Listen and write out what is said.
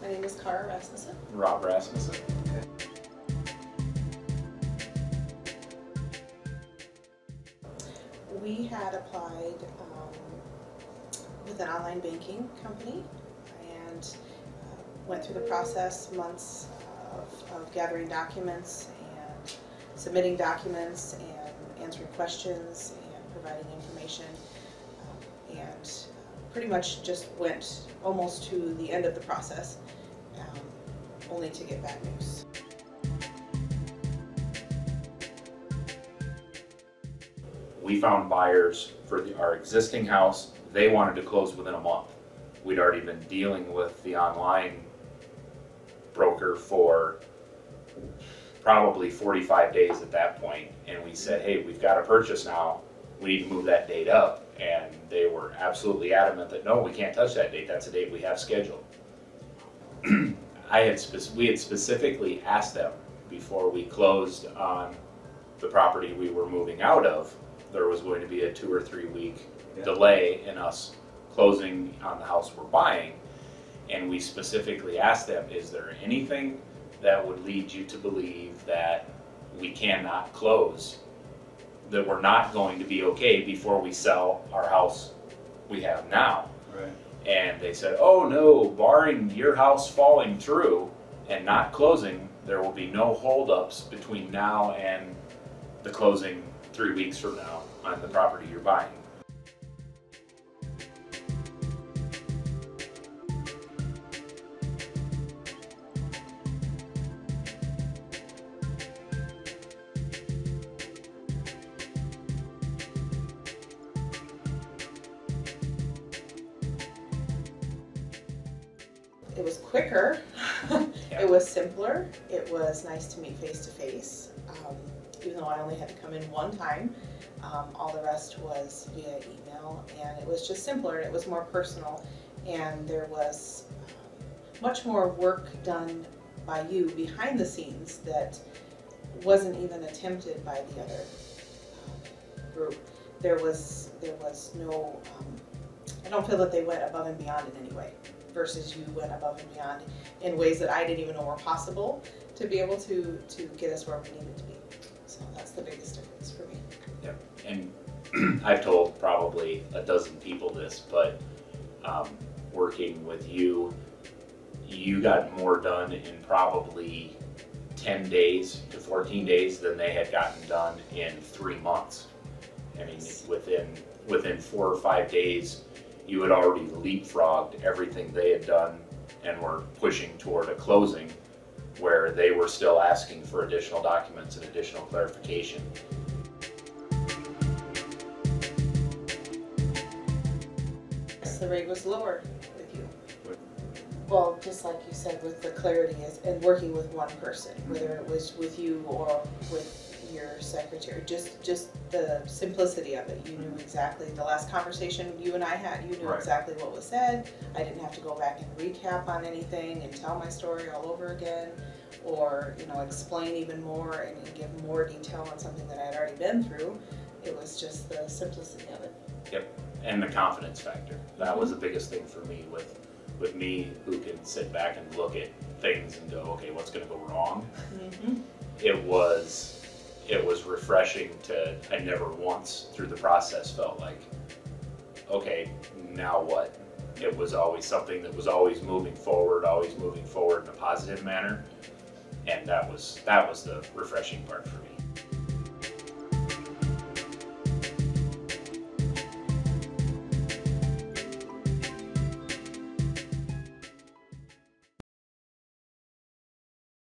My name is Cara Rasmussen. Rob Rasmussen. We had applied with an online banking company and went through the process, months of gathering documents and submitting documents and answering questions and providing information, and pretty much just went almost to the end of the process, only to get bad news. We found buyers for our existing house. They wanted to close within a month. We'd already been dealing with the online broker for probably 45 days at that point, and we said, hey, we've got a purchase now, we need to move that date up. And they were absolutely adamant that no, we can't touch that date, that's a date we have scheduled. We had specifically asked them before we closed on the property we were moving out of, there was going to be a 2 or 3 week delay in us closing on the house we're buying. And we specifically asked them, is there anything that would lead you to believe that we cannot close, that we're not going to be okay before we sell our house we have now? Right. And they said, oh no, barring your house falling through and not closing, there will be no holdups between now and the closing 3 weeks from now on the property you're buying. It was quicker, it was simpler, it was nice to meet face to face, even though I only had to come in one time. All the rest was via email, and it was just simpler, it was more personal, and there was much more work done by you behind the scenes that wasn't even attempted by the other group. There was no, I don't feel that they went above and beyond in any way, versus you went above and beyond in ways that I didn't even know were possible to be able to get us where we needed to be. So that's the biggest difference for me. Yep. And I've told probably a dozen people this, but working with you, you got more done in probably 10 days to 14 days than they had gotten done in 3 months. I mean, within 4 or 5 days, you had already leapfrogged everything they had done and were pushing toward a closing where they were still asking for additional documents and additional clarification. The rate was lower with you. Well, just like you said, with the clarity and working with one person, whether it was with you or with your secretary, just the simplicity of it. You knew exactly, the last conversation you and I had, you knew exactly what was said. I didn't have to go back and recap on anything and tell my story all over again, or explain even more and give more detail on something that I had already been through. It was just the simplicity of it. Yep, and the confidence factor. That was the biggest thing for me with me, who can sit back and look at things and go, okay, what's going to go wrong? Mm-hmm. It was refreshing to, I never once through the process felt like, okay, now what? It was always something that was always moving forward in a positive manner, and that was the refreshing part for me.